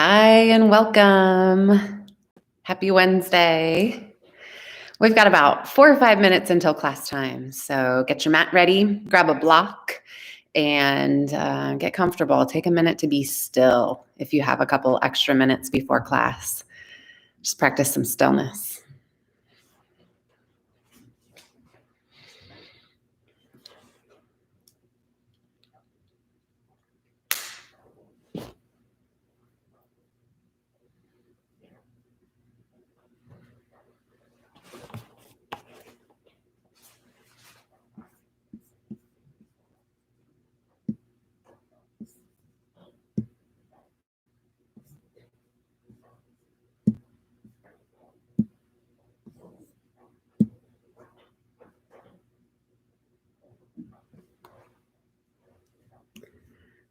Hi and welcome. Happy Wednesday. We've got about 4 or 5 minutes until class time. So get your mat ready, grab a block, and get comfortable. Take a minute to be still if you have a couple extra minutes before class. Just practice some stillness.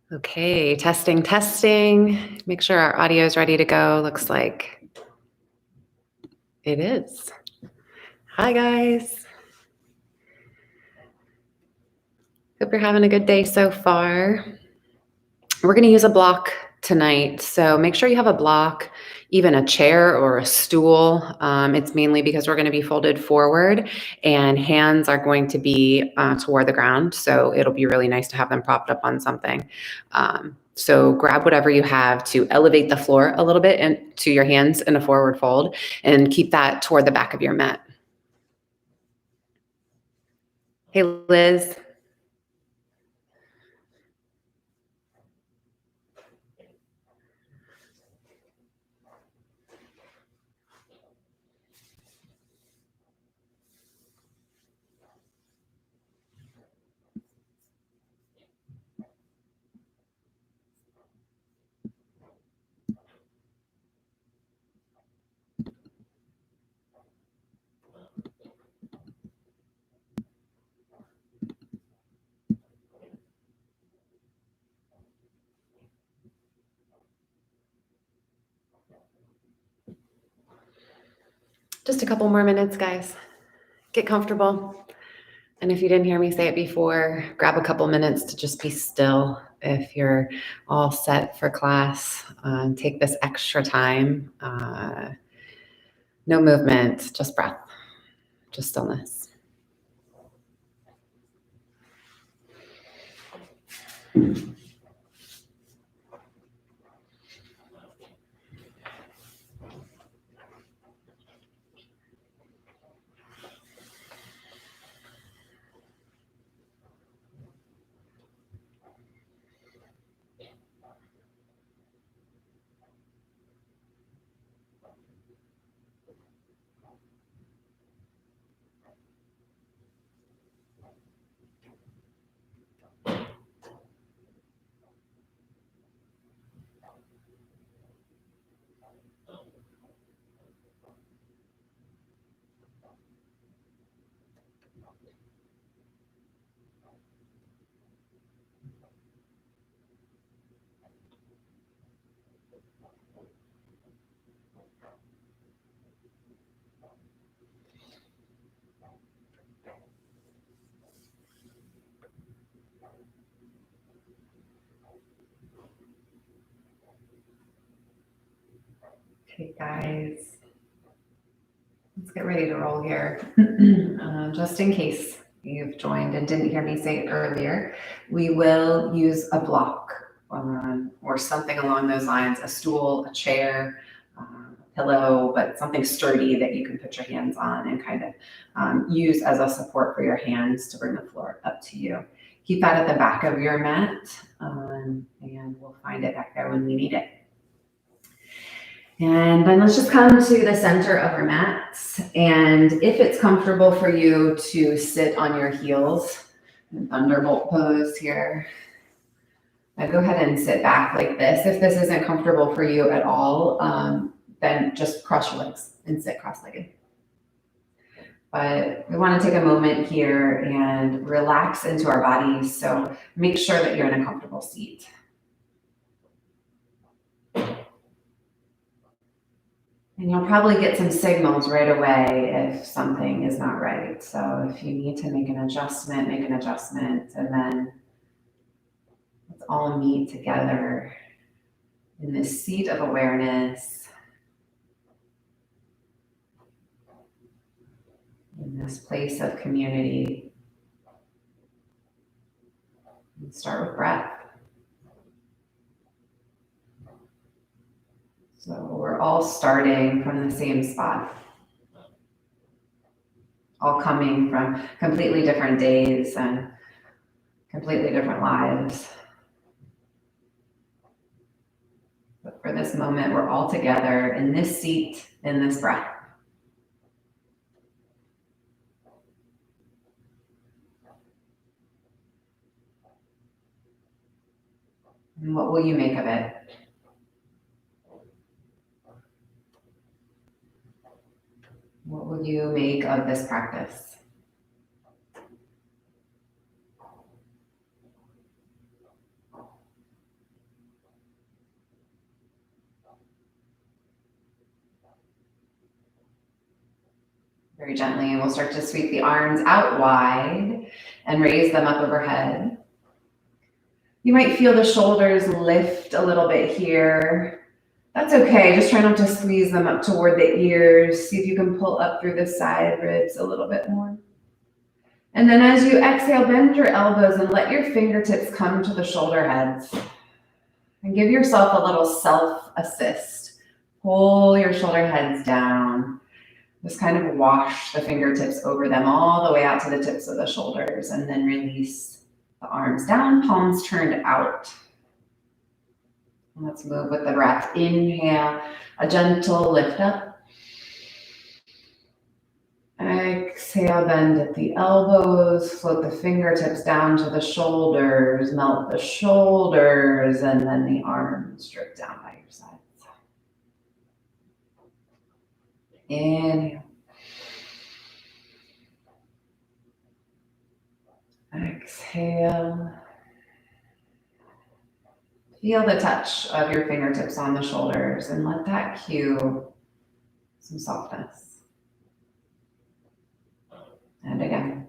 Okay, testing, testing. Make sure our audio is ready to go. Looks like it is. Hi, guys. Hope you're having a good day so far. We're going to use a block tonight, so make sure you have a block, even a chair or a stool. It's mainly because we're going to be folded forward and hands are going to be toward the ground, so it'll be really nice to have them propped up on something. So grab whatever you have to elevate the floor a little bit and to your hands in a forward fold and keep that toward the back of your mat. Hey, Liz. Just a couple more minutes, guys. Get comfortable. And if you didn't hear me say it before, grab a couple minutes to just be still. If you're all set for class, take this extra time. No movement, just breath, just stillness. Okay, guys, let's get ready to roll here. Just in case you've joined and didn't hear me say it earlier, we will use a block or something along those lines, a stool, a chair, a pillow, but something sturdy that you can put your hands on and kind of use as a support for your hands to bring the floor up to you. Keep that at the back of your mat, and we'll find it back there when we need it. And then let's just come to the center of our mats. And if it's comfortable for you to sit on your heels, in thunderbolt pose here, go ahead and sit back like this. If this isn't comfortable for you at all, then just cross your legs and sit cross-legged. But we want to take a moment here and relax into our bodies. So make sure that you're in a comfortable seat. And you'll probably get some signals right away if something is not right. So if you need to make an adjustment, make an adjustment, and then let's all meet together in this seat of awareness, in this place of community. And start with breath. So we're all starting from the same spot, all coming from completely different days and completely different lives. But for this moment, we're all together in this seat, in this breath. And what will you make of it? What will you make of this practice? Very gently, we'll start to sweep the arms out wide and raise them up overhead. You might feel the shoulders lift a little bit here. That's okay, just try not to squeeze them up toward the ears. See if you can pull up through the side ribs a little bit more. And then as you exhale, bend your elbows and let your fingertips come to the shoulder heads. And give yourself a little self-assist. Pull your shoulder heads down. Just kind of wash the fingertips over them all the way out to the tips of the shoulders, and then release the arms down, palms turned out. Let's move with the breath. Inhale, a gentle lift up. Exhale, bend at the elbows, float the fingertips down to the shoulders, melt the shoulders, and then the arms drip down by your sides. Inhale. Exhale. Feel the touch of your fingertips on the shoulders and let that cue some softness. And again.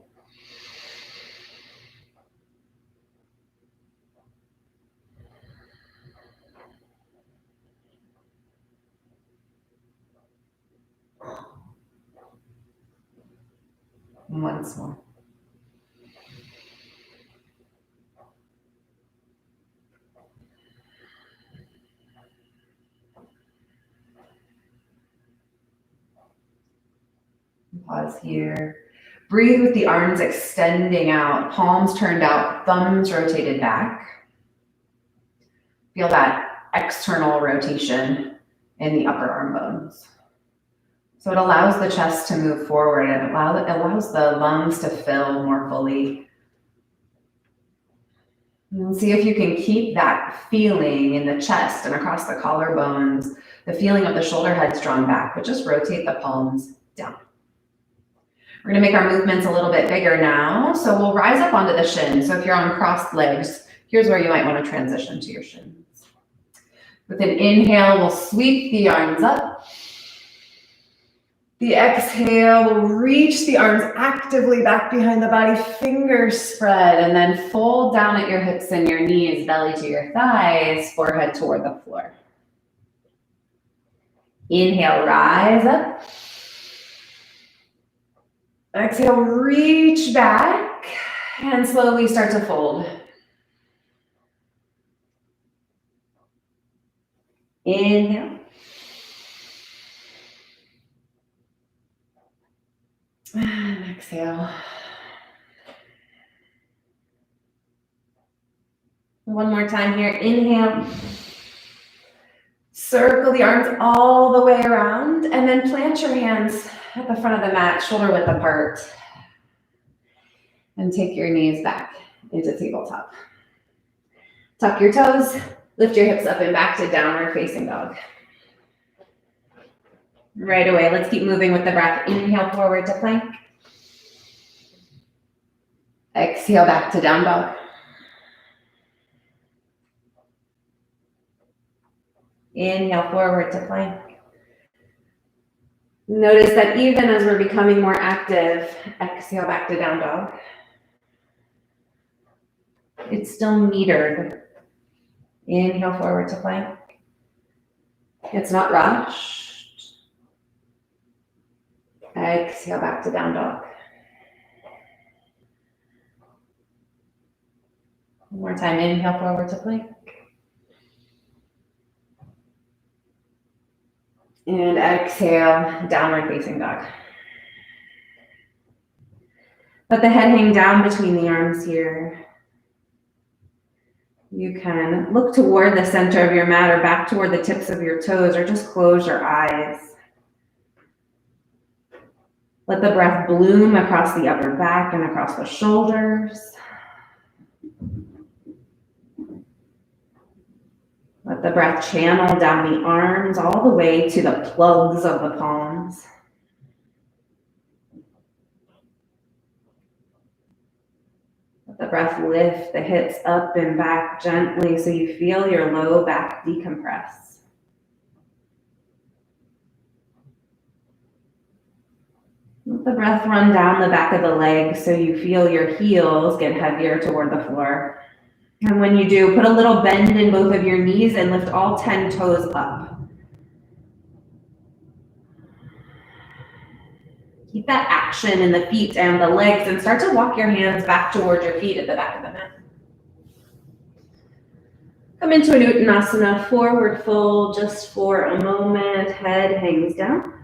And once more. Pause here. Breathe with the arms extending out, palms turned out, thumbs rotated back. Feel that external rotation in the upper arm bones. So it allows the chest to move forward and it allows the lungs to fill more fully. And see if you can keep that feeling in the chest and across the collarbones, the feeling of the shoulder heads drawn back, but just rotate the palms down. We're gonna make our movements a little bit bigger now. So we'll rise up onto the shins. So if you're on crossed legs, here's where you might wanna transition to your shins. With an inhale, we'll sweep the arms up. The exhale will reach the arms actively back behind the body, fingers spread, and then fold down at your hips and your knees, belly to your thighs, forehead toward the floor. Inhale, rise up. Exhale, reach back and slowly start to fold. Inhale. And exhale. One more time here. Inhale. Circle the arms all the way around and then plant your hands at the front of the mat, shoulder width apart. And take your knees back into tabletop. Tuck your toes, lift your hips up and back to downward facing dog. Right away, let's keep moving with the breath. Inhale forward to plank. Exhale back to down dog. Inhale forward to plank. Notice that even as we're becoming more active, exhale back to down dog. It's still metered. Inhale forward to plank. It's not rushed. Exhale back to down dog. One more time, inhale forward to plank. And exhale, downward facing dog. Let the head hang down between the arms here. You can look toward the center of your mat or back toward the tips of your toes, or just close your eyes. Let the breath bloom across the upper back and across the shoulders. Let the breath channel down the arms all the way to the plugs of the palms. Let the breath lift the hips up and back gently so you feel your low back decompress. Let the breath run down the back of the legs so you feel your heels get heavier toward the floor. And when you do, put a little bend in both of your knees and lift all 10 toes up. Keep that action in the feet and the legs and start to walk your hands back towards your feet at the back of the mat. Come into an Uttanasana, forward fold just for a moment. Head hangs down.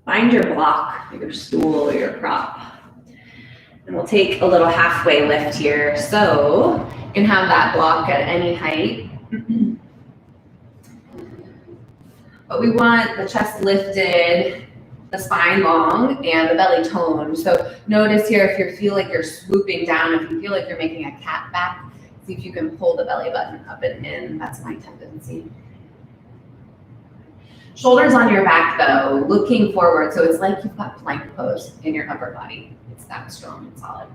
Find your block, your stool, or your prop. And we'll take a little halfway lift here. So you can have that block at any height. But we want the chest lifted, the spine long, and the belly toned. So notice here if you feel like you're swooping down, if you feel like you're making a cat back, see if you can pull the belly button up and in. That's my tendency. Shoulders on your back though, looking forward. So it's like you've got plank pose in your upper body. It's that strong and solid.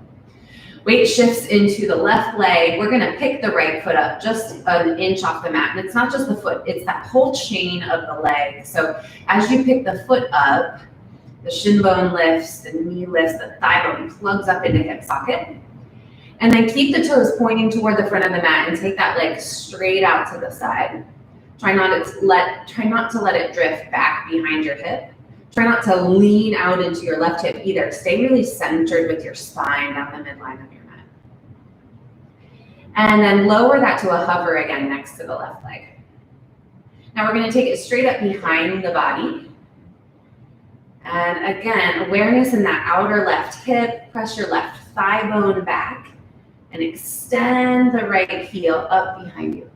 Weight shifts into the left leg. We're gonna pick the right foot up just an inch off the mat. And it's not just the foot, it's that whole chain of the leg. So as you pick the foot up, the shin bone lifts, the knee lifts, the thigh bone plugs up into hip socket. And then keep the toes pointing toward the front of the mat and take that leg straight out to the side. Try not to let it drift back behind your hip. Try not to lean out into your left hip either. Stay really centered with your spine down the midline of your mat. And then lower that to a hover again next to the left leg. Now we're going to take it straight up behind the body. And again, awareness in that outer left hip. Press your left thigh bone back and extend the right heel up behind you.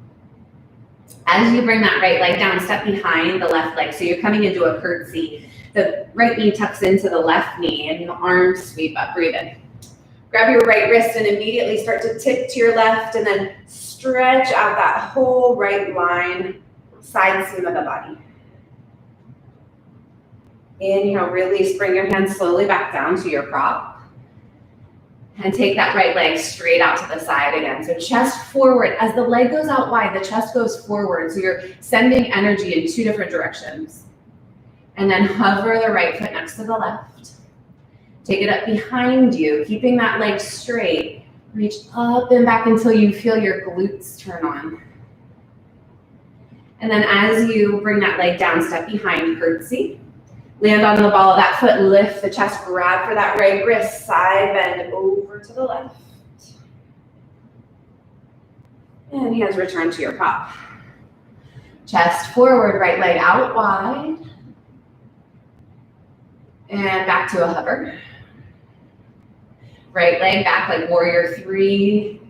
As you bring that right leg down, step behind the left leg. So you're coming into a curtsy. The right knee tucks into the left knee and the arms sweep up. Breathe in. Grab your right wrist and immediately start to tip to your left and then stretch out that whole right line, side seam of the body. Inhale, release. Bring your hands slowly back down to your prop. And take that right leg straight out to the side again. So chest forward. As the leg goes out wide, the chest goes forward. So you're sending energy in two different directions. And then hover the right foot next to the left. Take it up behind you, keeping that leg straight. Reach up and back until you feel your glutes turn on. And then as you bring that leg down, step behind, curtsy. Land on the ball of that foot, lift the chest, grab for that right wrist, side bend over to the left. And hands return to your prop. Chest forward, right leg out wide. And back to a hover. Right leg back like warrior three.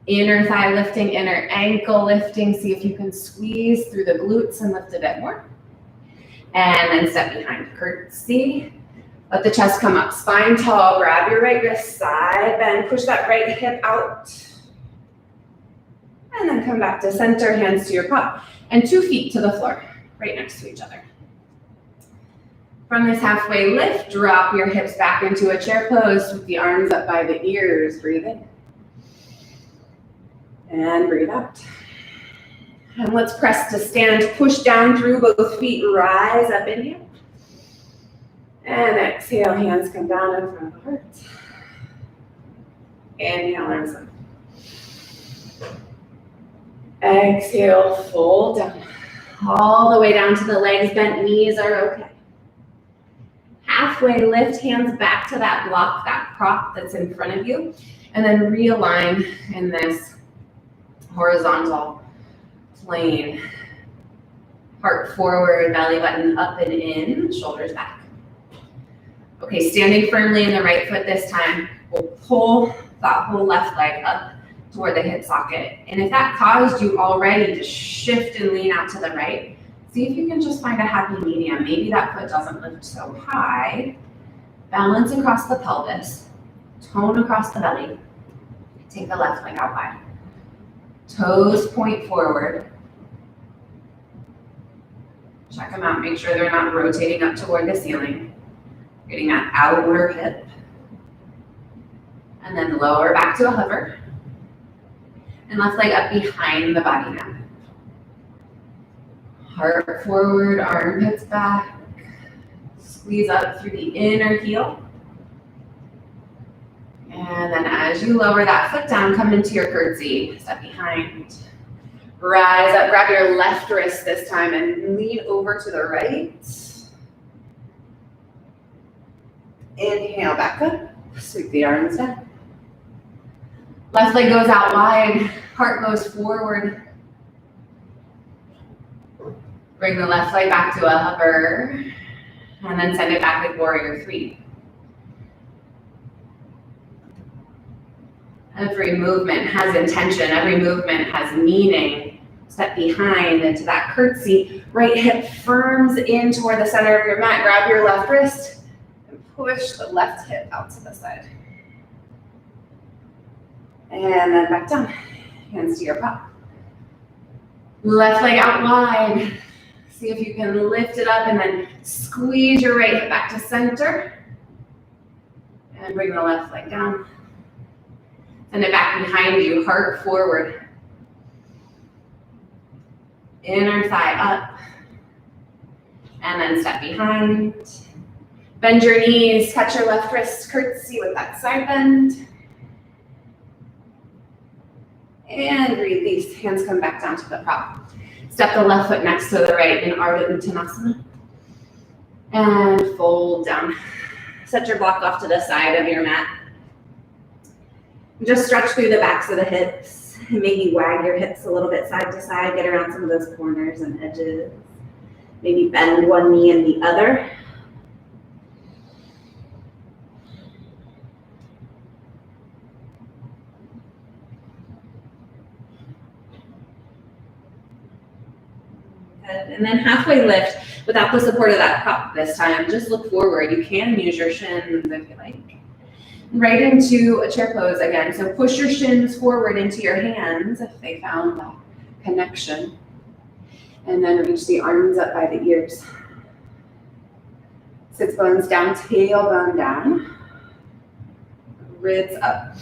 Inner thigh lifting, inner ankle lifting. See if you can squeeze through the glutes and lift a bit more. And then step behind, curtsy. Let the chest come up, spine tall. Grab your right wrist, side bend. Push that right hip out. And then come back to center, hands to your prop. And 2 feet to the floor, right next to each other. From this halfway lift, drop your hips back into a chair pose with the arms up by the ears. Breathe in. And breathe out. And let's press to stand. Push down through both feet. Rise up, inhale. And exhale, hands come down in front of the heart. Inhale, arms up. Exhale, fold down. All the way down to the legs bent, knees are okay. Halfway lift, hands back to that block, that prop that's in front of you, and then realign in this horizontal plane. Heart forward, belly button up and in, shoulders back. Okay, standing firmly in the right foot this time, we'll pull that whole left leg up toward the hip socket. And if that caused you already to shift and lean out to the right, see if you can just find a happy medium. Maybe that foot doesn't lift so high. Balance across the pelvis, tone across the belly. Take the left leg out wide. Toes point forward. Check them out, make sure they're not rotating up toward the ceiling. Getting that outer hip. And then lower back to a hover. And left leg up behind the body now. Heart forward, armpits back. Squeeze up through the inner heel. And then as you lower that foot down, come into your curtsy. Step behind. Rise up, grab your left wrist this time and lean over to the right. Inhale, back up. Sweep the arms down. Left leg goes out wide, heart goes forward. Bring the left leg back to a hover, and then send it back with warrior three. Every movement has intention, every movement has meaning. Step behind into that curtsy. Right hip firms in toward the center of your mat. Grab your left wrist and push the left hip out to the side. And then back down. Hands to your pop. Left leg out wide. See if you can lift it up and then squeeze your right hip back to center. And bring the left leg down. Send it back behind you, heart forward. Inner thigh up. And then step behind. Bend your knees, touch your left wrist, curtsy with that side bend. And release, hands come back down to the prop. Step the left foot next to the right in Ardha Uttanasana. And fold down. Set your block off to the side of your mat. Just stretch through the backs of the hips. Maybe wag your hips a little bit side to side. Get around some of those corners and edges. Maybe bend one knee and the other. And then halfway lift without the support of that prop this time. Just look forward. You can use your shins if you like. Right into a chair pose again. So push your shins forward into your hands if they found that connection. And then reach the arms up by the ears. Sits bones down, tailbone down. Ribs up.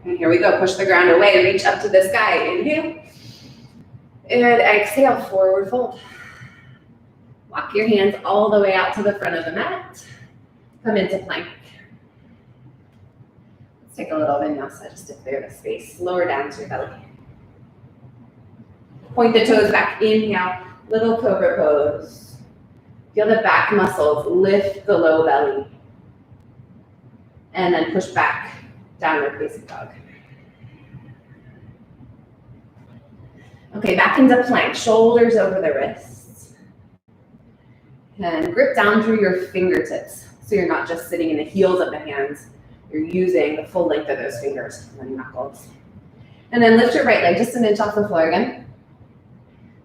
And here we go. Push the ground away. Reach up to the sky. Inhale. And exhale, forward fold. Walk your hands all the way out to the front of the mat. Come into plank. Let's take a little vinyasa just to clear the space. Lower down to your belly. Point the toes back. Inhale. Little cobra pose. Feel the back muscles lift the low belly. And then push back. Downward facing dog. Okay, back into plank. Shoulders over the wrists. And grip down through your fingertips. So you're not just sitting in the heels of the hands. You're using the full length of those fingers and the knuckles. And then lift your right leg just an inch off the floor again.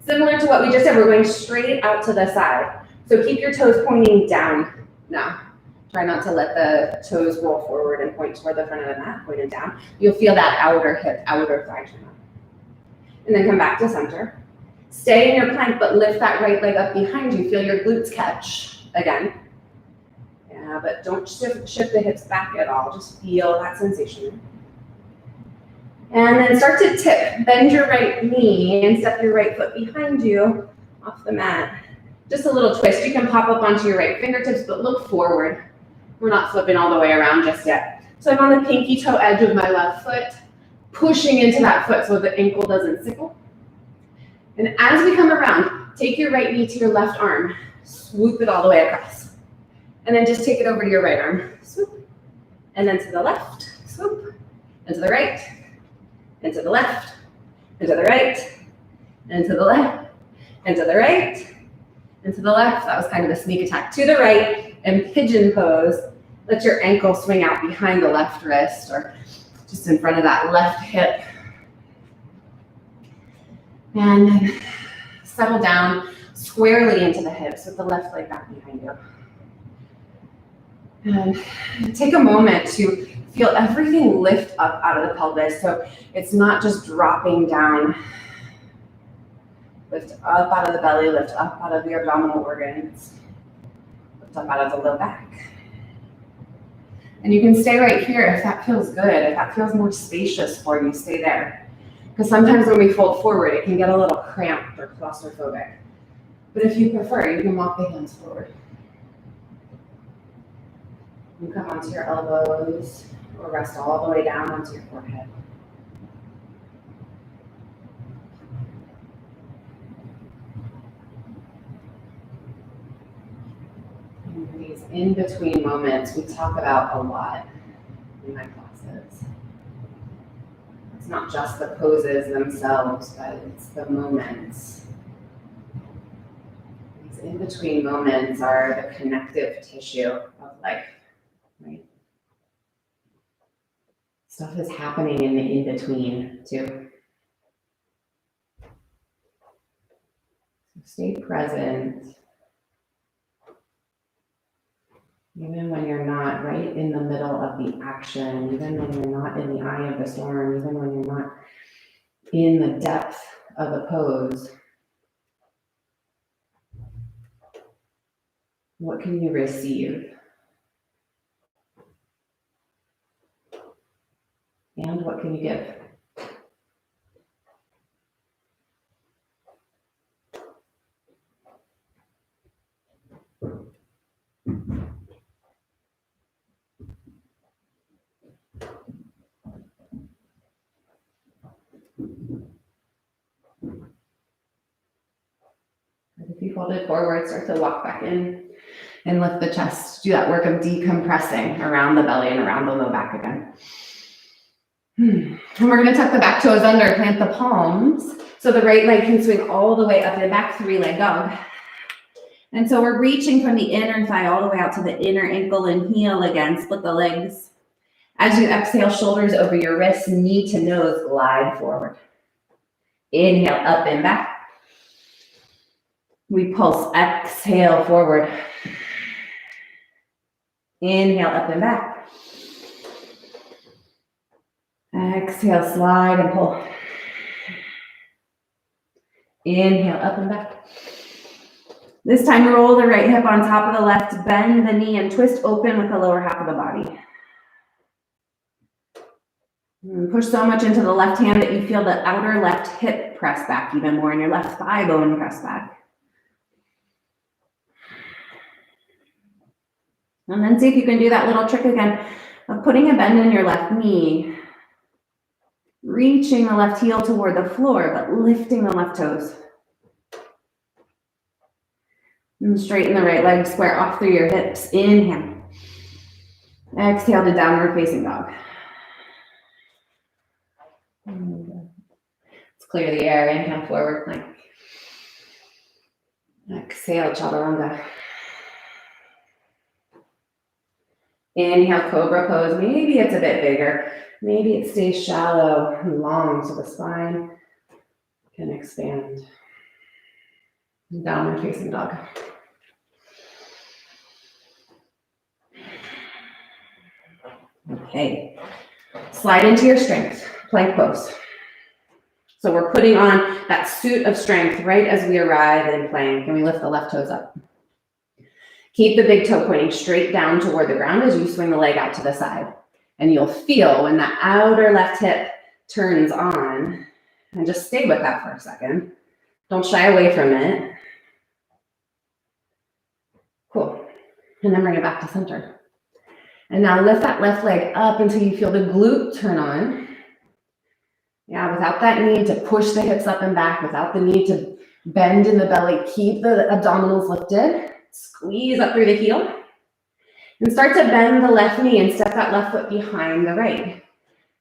Similar to what we just did, we're going straight out to the side. So keep your toes pointing down now. Try not to let the toes roll forward and point toward the front of the mat, pointed down. You'll feel that outer hip, outer thigh turn up. And then come back to center. Stay in your plank, but lift that right leg up behind you. Feel your glutes catch again. Yeah, but don't shift the hips back at all. Just feel that sensation. And then start to tip. Bend your right knee and step your right foot behind you off the mat. Just a little twist. You can pop up onto your right fingertips, but look forward. We're not flipping all the way around just yet. So I'm on the pinky toe edge of my left foot, pushing into that foot so the ankle doesn't sickle. And as we come around, take your right knee to your left arm, swoop it all the way across. And then just take it over to your right arm, swoop. And then to the left, swoop. And to the right, and to the left, and to the right, and to the left, and to the right, and to the left. That was kind of a sneak attack. To the right, and pigeon pose. Let your ankle swing out behind the left wrist or just in front of that left hip. And then settle down squarely into the hips with the left leg back behind you. And take a moment to feel everything lift up out of the pelvis. So it's not just dropping down. Lift up out of the belly, lift up out of the abdominal organs. Lift up out of the low back. And you can stay right here if that feels good, if that feels more spacious for you, stay there. Because sometimes when we fold forward, it can get a little cramped or claustrophobic. But if you prefer, you can walk the hands forward. You come onto your elbows or rest all the way down onto your forehead. And these in-between moments we talk about a lot in my classes. It's not just the poses themselves, but it's the moments. These in-between moments are the connective tissue of life, right? Stuff is happening in the in-between too. So stay present. Even when you're not right in the middle of the action, even when you're not in the eye of the storm, even when you're not in the depth of the pose, what can you receive? And what can you give? If you fold it forward, start to walk back in and lift the chest. Do that work of decompressing around the belly and around the low back again. And we're going to tuck the back toes under, plant the palms. So the right leg can swing all the way up and back, three-leg dog. And so we're reaching from the inner thigh all the way out to the inner ankle and heel again. Split the legs. As you exhale, shoulders over your wrists, knee to nose, glide forward. Inhale, up and back. We pulse, exhale, forward. Inhale, up and back. Exhale, slide and pull. Inhale, up and back. This time, roll the right hip on top of the left, bend the knee and twist open with the lower half of the body. And push so much into the left hand that you feel the outer left hip press back even more and your left thigh bone press back. And then see if you can do that little trick again of putting a bend in your left knee, reaching the left heel toward the floor, but lifting the left toes. And straighten the right leg, square off through your hips. Inhale. Exhale to downward facing dog. Let's clear the air. Inhale, forward plank. Exhale, chaturanga. Inhale, cobra pose. Maybe it's a bit bigger. Maybe it stays shallow and long so the spine can expand. Downward facing dog. Okay. Slide into your strength. Plank pose. So we're putting on that suit of strength right as we arrive in plank, and we lift the left toes up. Keep the big toe pointing straight down toward the ground as you swing the leg out to the side. And you'll feel when the outer left hip turns on, and just stay with that for a second. Don't shy away from it. Cool. And then bring it back to center. And now lift that left leg up until you feel the glute turn on. Yeah, without that need to push the hips up and back, without the need to bend in the belly, keep the abdominals lifted. Squeeze up through the heel. And start to bend the left knee and step that left foot behind the right.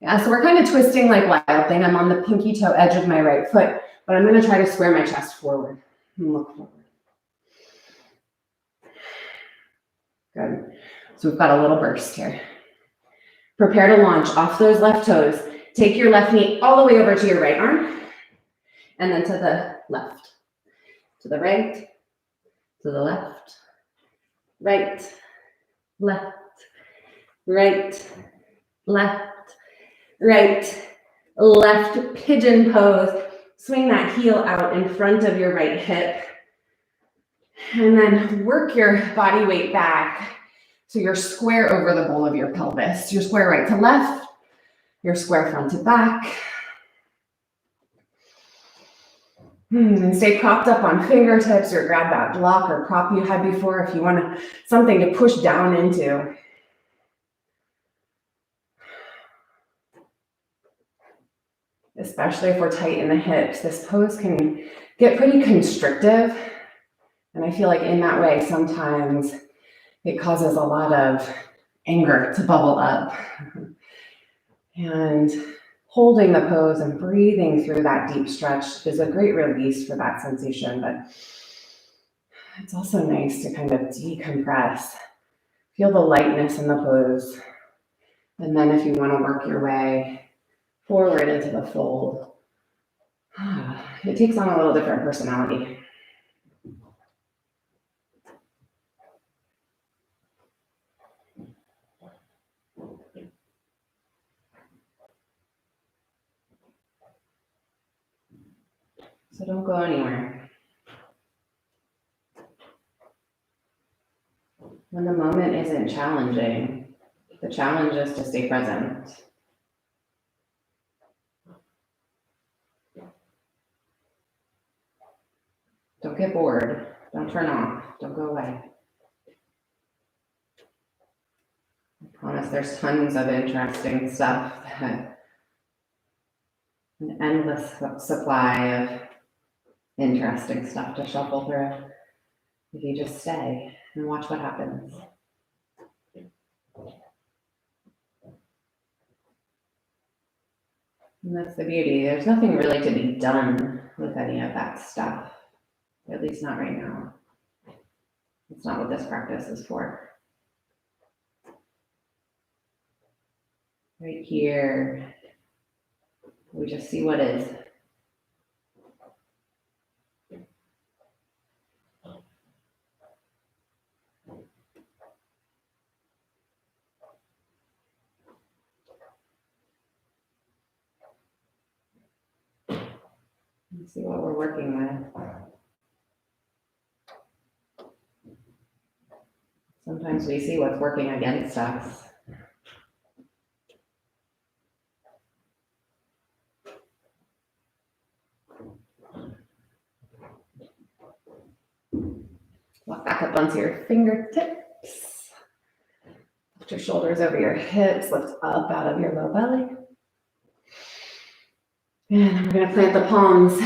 Yeah, so we're kind of twisting like wild thing. I'm on the pinky toe edge of my right foot, but I'm going to try to square my chest forward and look forward. Good. So we've got a little burst here. Prepare to launch off those left toes. Take your left knee all the way over to your right arm, and then to the left, to the right, to the left, right, left, right, left, right, left, pigeon pose. Swing that heel out in front of your right hip. And then work your body weight back so you're square over the bowl of your pelvis. You're square right to left, you're square front to back. And stay propped up on fingertips or grab that block or prop you had before if you want something to push down into. Especially if we're tight in the hips, this pose can get pretty constrictive. And I feel like in that way, sometimes it causes a lot of anger to bubble up. And holding the pose and breathing through that deep stretch is a great release for that sensation, but it's also nice to kind of decompress. Feel the lightness in the pose. And then if you want to work your way forward into the fold, it takes on a little different personality. So don't go anywhere. When the moment isn't challenging, the challenge is to stay present. Don't get bored. Don't turn off. Don't go away. I promise there's tons of interesting stuff, an endless supply of interesting stuff to shuffle through if you just stay and watch what happens. And that's the beauty. There's nothing really to be done with any of that stuff, at least not right now. It's not what this practice is for. Right here, we just see what is. Let's see what we're working with. Sometimes we see what's working against us. Walk back up onto your fingertips. Lift your shoulders over your hips, lift up out of your low belly. And then we're gonna plant the palms,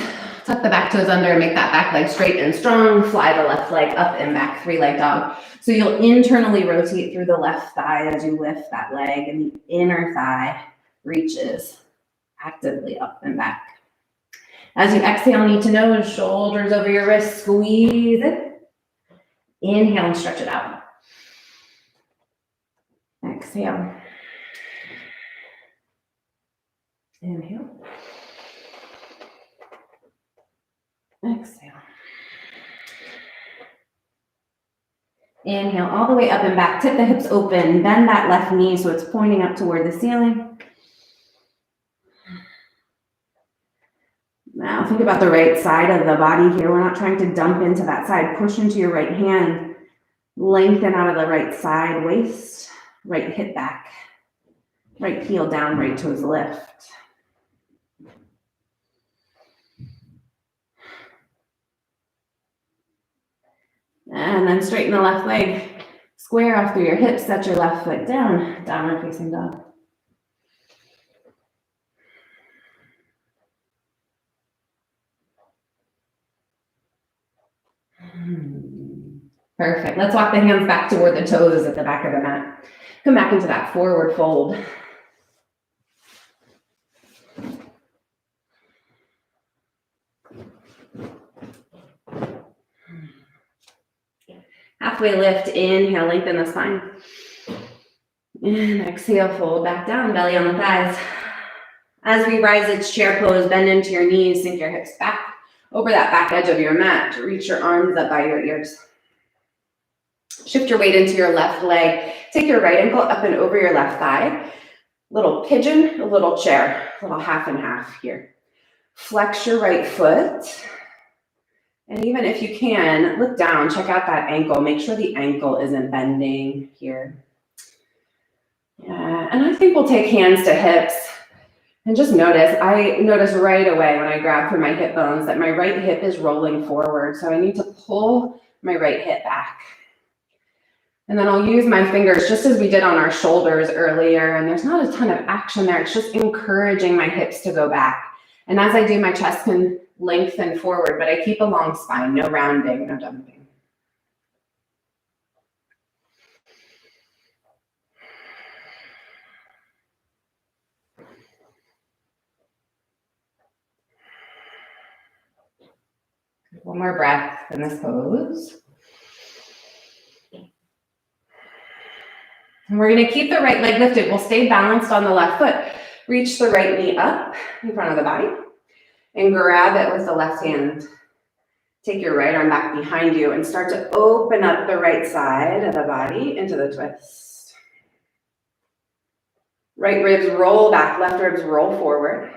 tuck the back toes under, make that back leg straight and strong, fly the left leg up and back, 3-leg dog. So you'll internally rotate through the left thigh as you lift that leg, and the inner thigh reaches actively up and back. As you exhale, knee to nose, shoulders over your wrists, squeeze it. Inhale and stretch it out. Exhale. Inhale. Exhale. Inhale all the way up and back. Tip the hips open. Bend that left knee so it's pointing up toward the ceiling. Now think about the right side of the body here. We're not trying to dump into that side. Push into your right hand. Lengthen out of the right side waist. Right hip back. Right heel down, right toes lift. And then straighten the left leg. Square off through your hips, set your left foot down, downward facing dog. Perfect. Let's walk the hands back toward the toes at the back of the mat. Come back into that forward fold. Halfway lift, inhale, lengthen the spine. And exhale, fold back down, belly on the thighs. As we rise, it's chair pose, bend into your knees, sink your hips back over that back edge of your mat to reach your arms up by your ears. Shift your weight into your left leg. Take your right ankle up and over your left thigh. Little pigeon, a little chair, a little half and half here. Flex your right foot. And even if you can, look down, check out that ankle. Make sure the ankle isn't bending here. Yeah, and I think we'll take hands to hips. And just notice, I notice right away when I grab through my hip bones that my right hip is rolling forward. So I need to pull my right hip back. And then I'll use my fingers just as we did on our shoulders earlier. And there's not a ton of action there. It's just encouraging my hips to go back. And as I do, my chest can lengthen forward, but I keep a long spine, no rounding, no dumping. One more breath in this pose. And we're going to keep the right leg lifted. We'll stay balanced on the left foot. Reach the right knee up in front of the body and grab it with the left hand. Take your right arm back behind you and start to open up the right side of the body into the twist. Right ribs roll back, left ribs roll forward.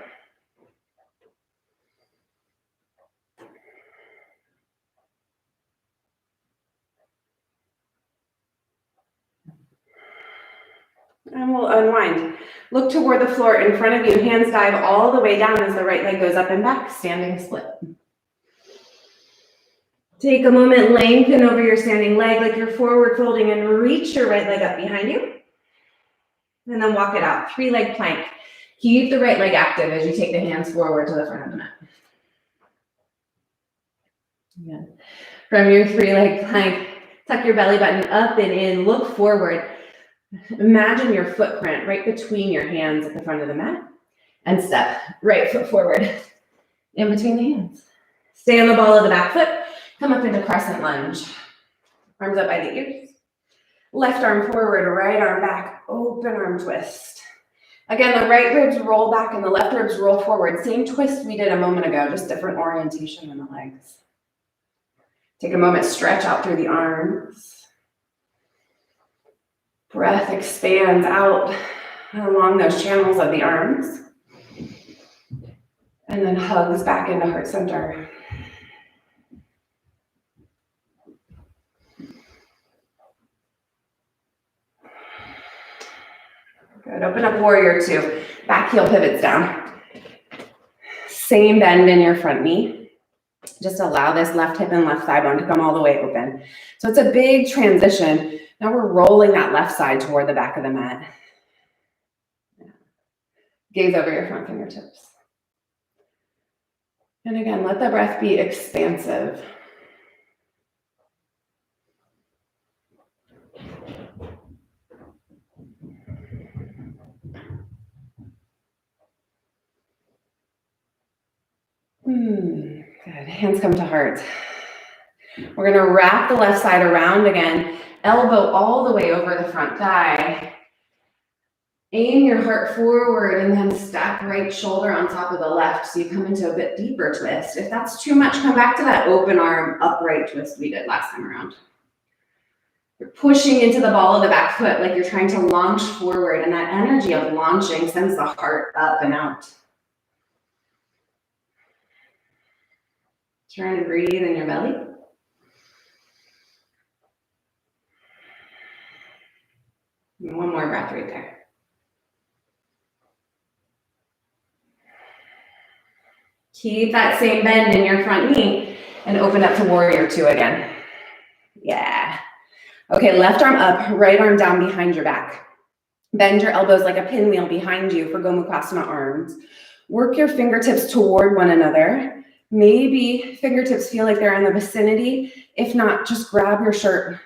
And we'll unwind. Look toward the floor in front of you. Hands dive all the way down as the right leg goes up and back. Standing split. Take a moment, lengthen over your standing leg like you're forward folding and reach your right leg up behind you. And then walk it out. 3-leg plank. Keep the right leg active as you take the hands forward to the front of the mat. Again. From your 3-leg plank, tuck your belly button up and in. Look forward. Imagine your footprint right between your hands at the front of the mat and step right foot forward in between the hands. Stay on the ball of the back foot. Come up into crescent lunge. Arms up by the ears. Left arm forward, right arm back, open arm twist. Again, the right ribs roll back and the left ribs roll forward. Same twist we did a moment ago, just different orientation in the legs. Take a moment, stretch out through the arms. Breath expands out along those channels of the arms. And then hugs back into heart center. Good. Open up warrior 2. Back heel pivots down. Same bend in your front knee. Just allow this left hip and left thigh bone to come all the way open. So it's a big transition. Now we're rolling that left side toward the back of the mat. Gaze over your front fingertips. And again, let the breath be expansive. Good. Hands come to heart. We're going to wrap the left side around again. Elbow all the way over the front thigh. Aim your heart forward and then stack right shoulder on top of the left so you come into a bit deeper twist. If that's too much, come back to that open arm upright twist we did last time around. You're pushing into the ball of the back foot like you're trying to launch forward, and that energy of launching sends the heart up and out. Try and breathe in your belly. And one more breath right there. Keep that same bend in your front knee and open up to warrior 2 again. Yeah. Okay, left arm up, right arm down behind your back. Bend your elbows like a pinwheel behind you for Gomukhasana arms. Work your fingertips toward one another. Maybe fingertips feel like they're in the vicinity. If not, just grab your shirt.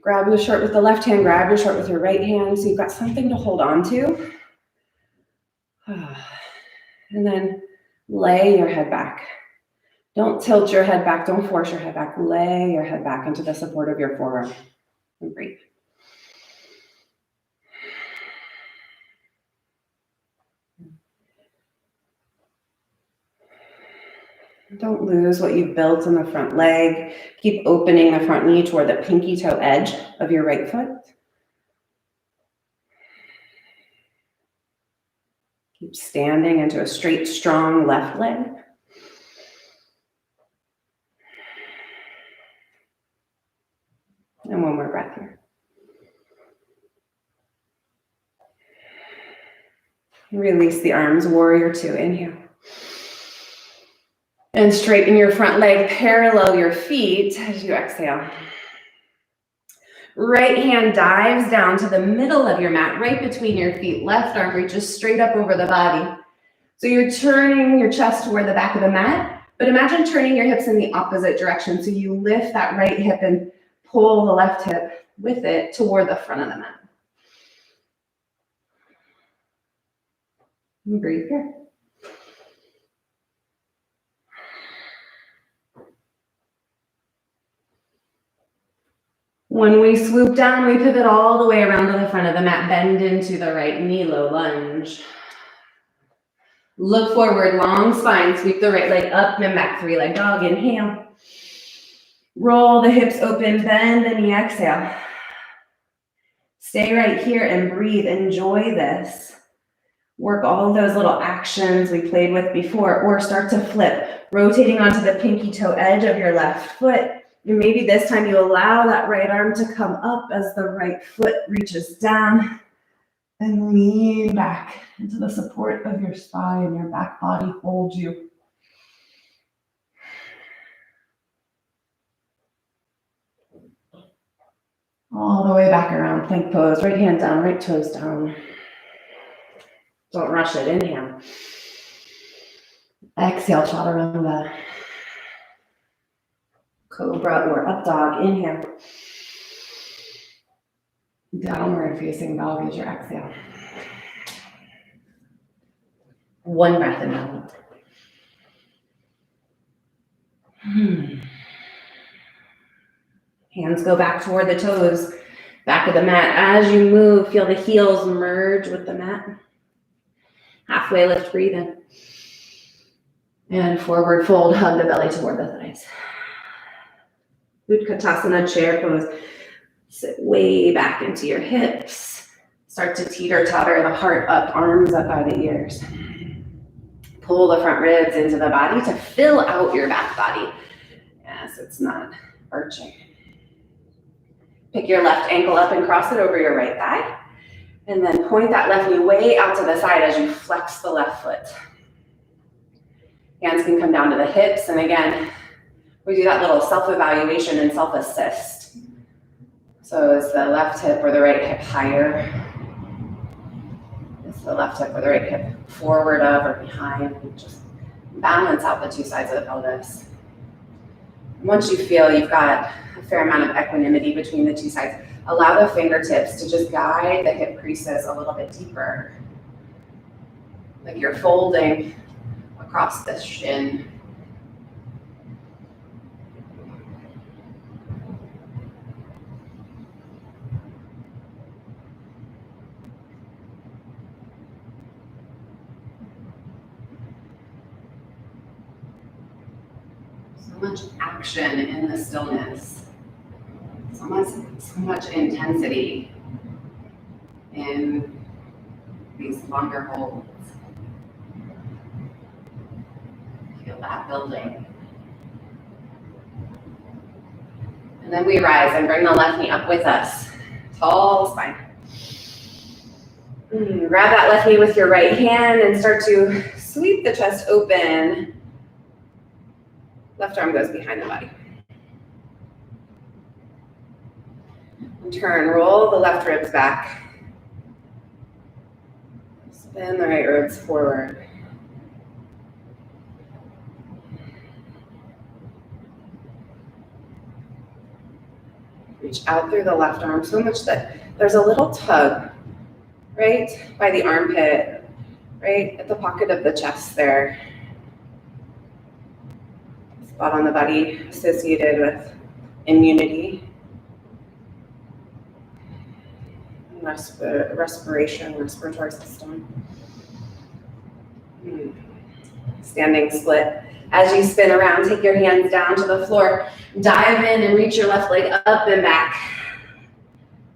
Grab your shirt with the left hand, grab your shirt with your right hand so you've got something to hold on to. And then lay your head back. Don't tilt your head back, don't force your head back. Lay your head back into the support of your forearm and breathe. Don't lose what you've built in the front leg. Keep opening the front knee toward the pinky toe edge of your right foot. Keep standing into a straight, strong left leg. And one more breath here. Release the arms, warrior two, inhale. And straighten your front leg, parallel your feet as you exhale. Right hand dives down to the middle of your mat, right between your feet. Left arm reaches straight up over the body. So you're turning your chest toward the back of the mat, but imagine turning your hips in the opposite direction. So you lift that right hip and pull the left hip with it toward the front of the mat. And breathe here. When we swoop down, we pivot all the way around to the front of the mat, bend into the right knee, low lunge. Look forward, long spine, sweep the right leg up and back, three-leg dog, inhale. Roll the hips open, bend the knee, exhale. Stay right here and breathe, enjoy this. Work all of those little actions we played with before, or start to flip, rotating onto the pinky toe edge of your left foot. And maybe this time you allow that right arm to come up as the right foot reaches down and lean back into the support of your spine. Your back body holds you. All the way back around, plank pose, right hand down, right toes down. Don't rush it, inhale. Exhale, chaturanga. Cobra or up dog, inhale. Downward facing dog is your exhale. One breath in out. Hands go back toward the toes, back of the mat. As you move, feel the heels merge with the mat. Halfway lift, breathe in. And forward fold, hug the belly toward the thighs. Utkatasana, chair pose. Sit way back into your hips. Start to teeter-totter the heart up, arms up by the ears. Pull the front ribs into the body to fill out your back body. Yes, it's not arching. Pick your left ankle up and cross it over your right thigh. And then point that left knee way out to the side as you flex the left foot. Hands can come down to the hips. And again, we do that little self-evaluation and self-assist. So is the left hip or the right hip higher? Is the left hip or the right hip forward of or behind? Just balance out the two sides of the pelvis. Once you feel you've got a fair amount of equanimity between the two sides, allow the fingertips to just guide the hip creases a little bit deeper. Like you're folding across the shin. So much action in the stillness. So much intensity in these longer holds. Feel that building. And then we rise and bring the left knee up with us. Tall spine. Grab that left knee with your right hand and start to sweep the chest open. Left arm goes behind the body. And turn, roll the left ribs back. Spin the right ribs forward. Reach out through the left arm so much that there's a little tug right by the armpit, right at the pocket of the chest there. Spot on the body associated with immunity. Respiration, respiratory system. Standing split. As you spin around, take your hands down to the floor. Dive in and reach your left leg up and back.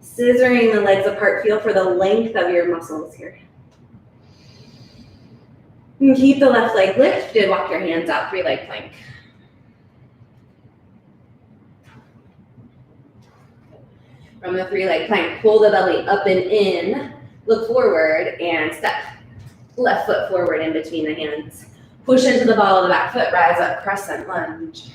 Scissoring the legs apart. Feel for the length of your muscles here. And keep the left leg lifted. Walk your hands out, 3-leg plank. From the 3-leg plank, pull the belly up and in. Look forward and step left foot forward in between the hands. Push into the ball of the back foot, rise up, crescent lunge.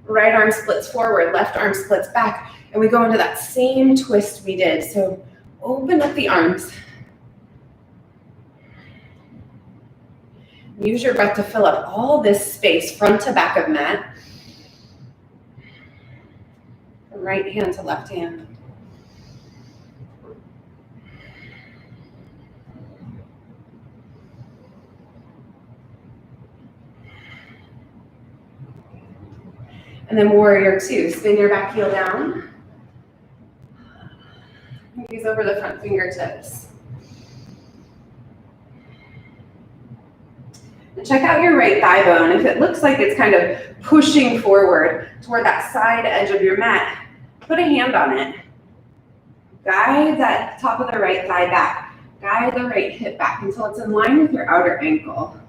Right arm splits forward, left arm splits back, and we go into that same twist we did. So open up the arms. Use your breath to fill up all this space, front to back of mat. From right hand to left hand. And then warrior 2, spin your back heel down. Gaze over the front fingertips. And check out your right thigh bone. If it looks like it's kind of pushing forward toward that side edge of your mat, put a hand on it. Guide that top of the right thigh back. Guide the right hip back until it's in line with your outer ankle.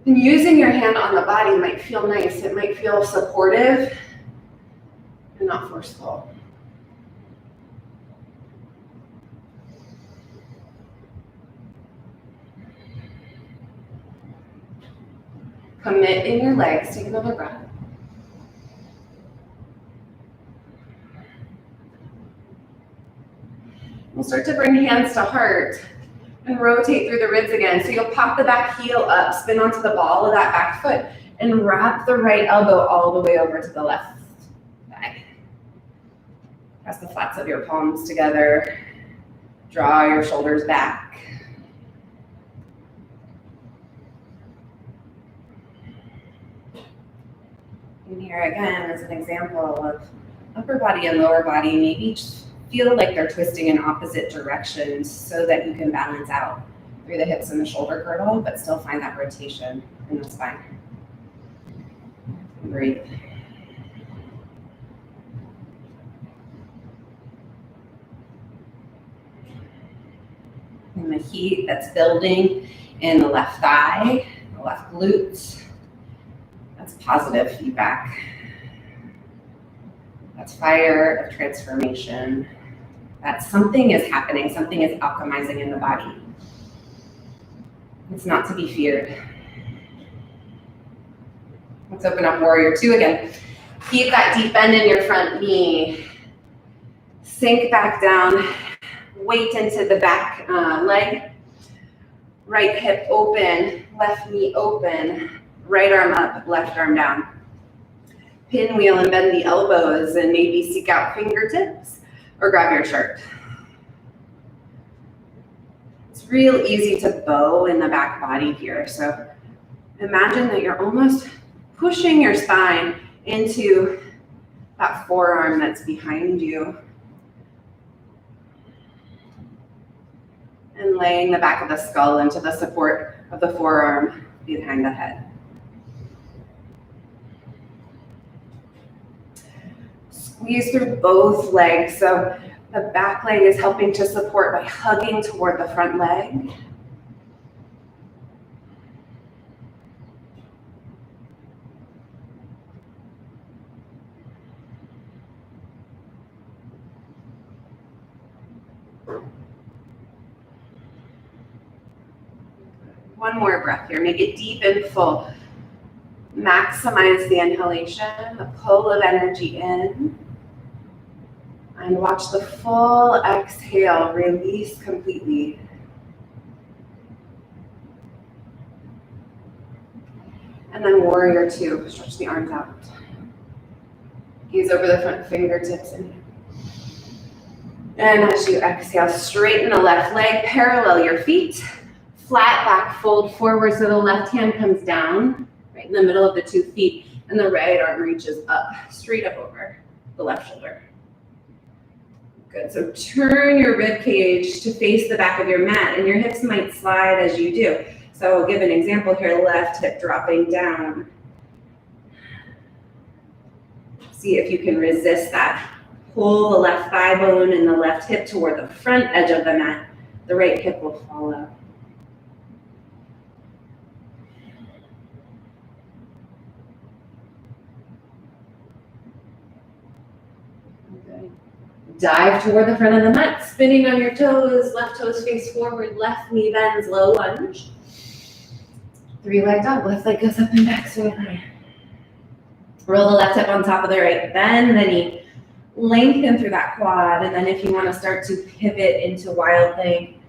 And using your hand on the body might feel nice. It might feel supportive and not forceful. Commit in your legs. Take another breath. We'll start to bring hands to heart and rotate through the ribs again. So you'll pop the back heel up, spin onto the ball of that back foot, and wrap the right elbow all the way over to the left thigh. Press the flats of your palms together. Draw your shoulders back. And here again is an example of upper body and lower body maybe feel like they're twisting in opposite directions so that you can balance out through the hips and the shoulder girdle, but still find that rotation in the spine. Breathe. And the heat that's building in the left thigh, the left glutes, that's positive feedback. That's fire of transformation. That something is happening, something is alchemizing in the body. It's not to be feared. Let's open up warrior 2 again. Keep that deep bend in your front knee. Sink back down, weight into the back leg. Right hip open, left knee open, right arm up, left arm down. Pinwheel and bend the elbows and maybe seek out fingertips or grab your shirt. It's real easy to bow in the back body here. So imagine that you're almost pushing your spine into that forearm that's behind you. And laying the back of the skull into the support of the forearm behind the head. Squeeze through both legs. So the back leg is helping to support by hugging toward the front leg. One more breath here. Make it deep and full. Maximize the inhalation, the pull of energy in. And watch the full exhale release completely. And then warrior two, stretch the arms out. Gaze over the front fingertips. And as you exhale, straighten the left leg, parallel your feet. Flat back fold forward so the left hand comes down, right in the middle of the 2 feet, and the right arm reaches up, straight up over the left shoulder. Good, so turn your rib cage to face the back of your mat, and your hips might slide as you do. So I'll give an example here, left hip dropping down. See if you can resist that. Pull the left thigh bone and the left hip toward the front edge of the mat. The right hip will follow. Okay. Dive toward the front of the mat, spinning on your toes, left toes face forward, left knee bends, low lunge. 3-leg dog, left leg goes up and back slightly. Roll the left hip on top of the right, bend the knee, lengthen through that quad, and then if you want to start to pivot into wild thing,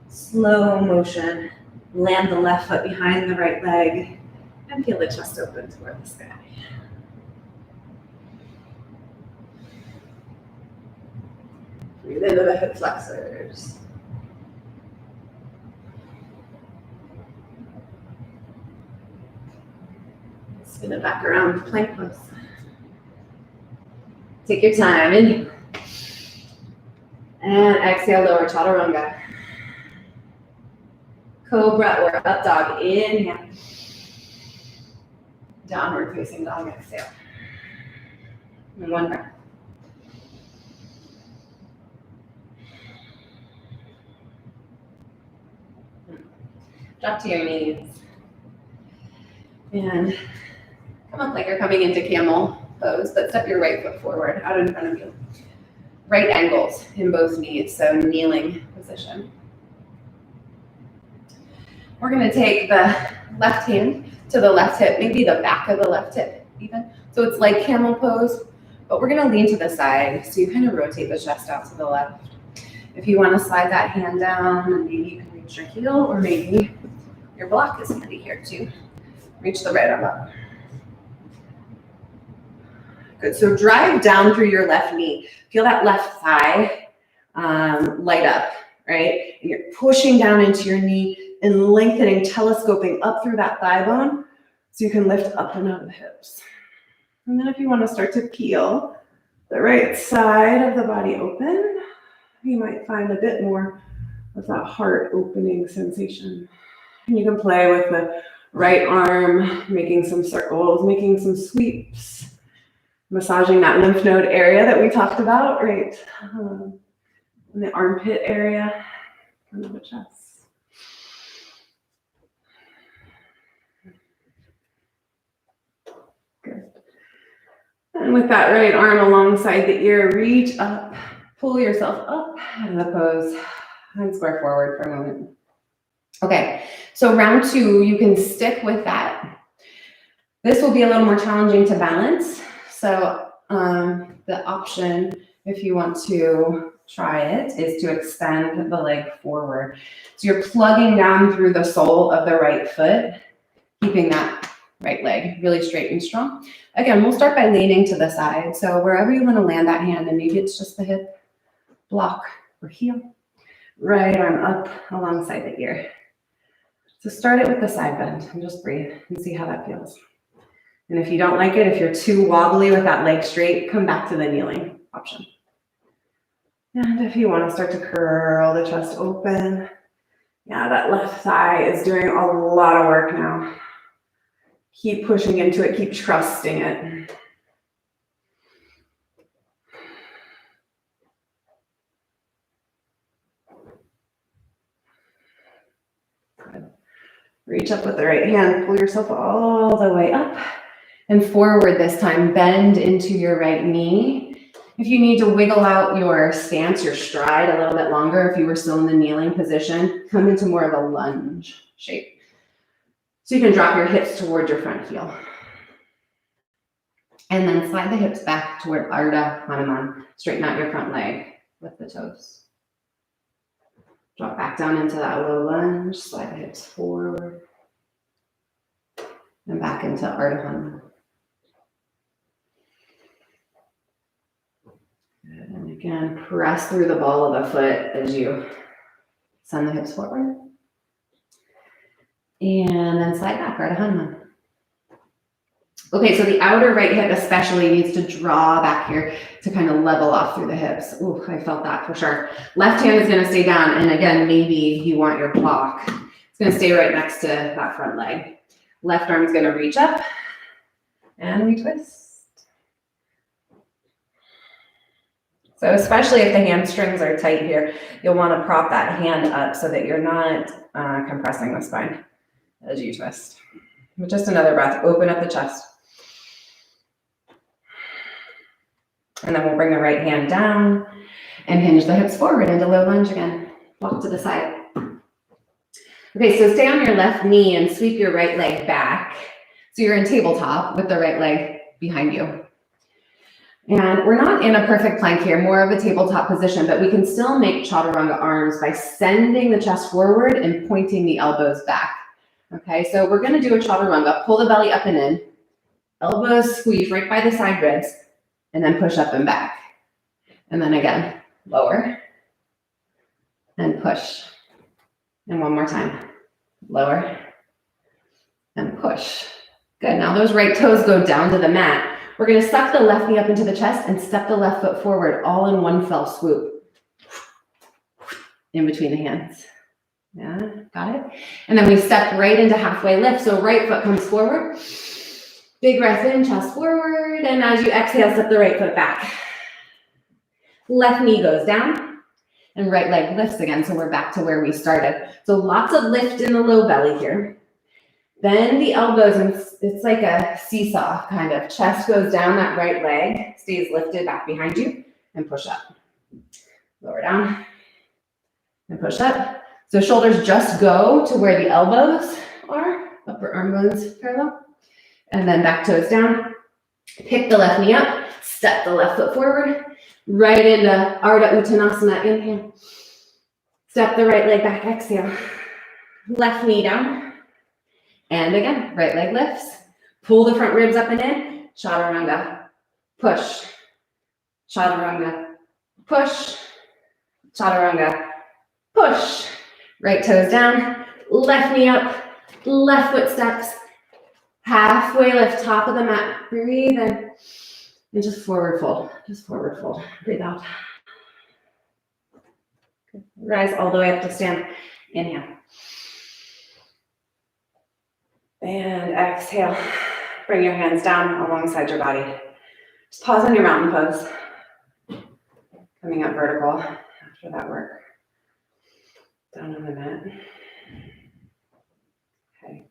slow motion, land the left foot behind the right leg, and feel the chest open toward the sky. Breathe into the hip flexors. Spin it back around, plank pose. Take your time, inhale. And exhale, lower chaturanga. Cobra or up dog, inhale. Downward facing dog, exhale. And one breath. Drop to your knees. And come up like you're coming into camel pose, but step your right foot forward, out in front of you. Right angles in both knees, so kneeling position. We're gonna take the left hand to the left hip, maybe the back of the left hip even. So it's like camel pose, but we're gonna lean to the side, so you kind of rotate the chest out to the left. If you wanna slide that hand down, and maybe you can reach your heel, or maybe your block is handy here too. Reach the right arm up. Good, so drive down through your left knee. Feel that left thigh light up, right? And you're pushing down into your knee and lengthening, telescoping up through that thigh bone so you can lift up and out of the hips. And then if you want to start to peel the right side of the body open, you might find a bit more of that heart opening sensation. And you can play with the right arm, making some circles, making some sweeps, massaging that lymph node area that we talked about, right? In the armpit area, front of the chest. Good. And with that right arm alongside the ear, reach up, pull yourself up out of the pose, and square forward for a moment. Okay, so round 2, you can stick with that. This will be a little more challenging to balance. So the option, if you want to try it, is to extend the leg forward. So you're plugging down through the sole of the right foot, keeping that right leg really straight and strong. Again, we'll start by leaning to the side. So wherever you want to land that hand, and maybe it's just the hip, block, or heel. Right arm up alongside the ear. So start it with the side bend and just breathe and see how that feels. And if you don't like it, if you're too wobbly with that leg straight, come back to the kneeling option. And if you want to start to curl the chest open, yeah, that left thigh is doing a lot of work now. Keep pushing into it, keep trusting it. Good. Reach up with the right hand, pull yourself all the way up and forward this time. Bend into your right knee. If you need to wiggle out your stance, your stride a little bit longer, if you were still in the kneeling position, come into more of a lunge shape. So you can drop your hips toward your front heel. And then slide the hips back toward Ardha Hanuman. Straighten out your front leg with the toes. Drop back down into that low lunge. Slide the hips forward. And back into Ardha Hanuman. Good. And again, press through the ball of the foot as you send the hips forward. And then slide back, Ardha Hanuman. Okay, so the outer right hip especially needs to draw back here to kind of level off through the hips. Ooh, I felt that for sure. Left hand is gonna stay down, and again, maybe you want your block. It's gonna stay right next to that front leg. Left arm's gonna reach up, and we twist. So especially if the hamstrings are tight here, you'll wanna prop that hand up so that you're not compressing the spine as you twist. But just another breath, open up the chest. And then we'll bring the right hand down and hinge the hips forward into low lunge again. Walk to the side. Okay, so stay on your left knee and sweep your right leg back. So you're in tabletop with the right leg behind you. And we're not in a perfect plank here, more of a tabletop position, but we can still make chaturanga arms by sending the chest forward and pointing the elbows back. Okay, so we're gonna do a chaturanga. Pull the belly up and in. Elbows squeeze right by the side ribs. And then push up and back. And then again, lower and push. And one more time, lower and push. Good, now those right toes go down to the mat. We're gonna suck the left knee up into the chest and step the left foot forward, all in one fell swoop. In between the hands. Yeah, got it? And then we step right into halfway lift. So right foot comes forward. Big breath in, chest forward, and as you exhale, step the right foot back. Left knee goes down, and right leg lifts again, so we're back to where we started. So lots of lift in the low belly here. Then the elbows, and it's like a seesaw kind of. Chest goes down, that right leg stays lifted back behind you, and push up. Lower down, and push up. So shoulders just go to where the elbows are, upper arm bones parallel. And then back toes down, pick the left knee up, step the left foot forward, right into Ardha Uttanasana, inhale. Step the right leg back, exhale. Left knee down. And again, right leg lifts. Pull the front ribs up and in, chaturanga, push. Chaturanga, push. Chaturanga, push. Right toes down, left knee up, left foot steps. Halfway lift, top of the mat. Breathe in. And just forward fold. Just forward fold. Breathe out. Good. Rise all the way up to stand. Inhale. And exhale. Bring your hands down alongside your body. Just pause on your mountain pose. Coming up vertical after that work. Down on the mat. Okay.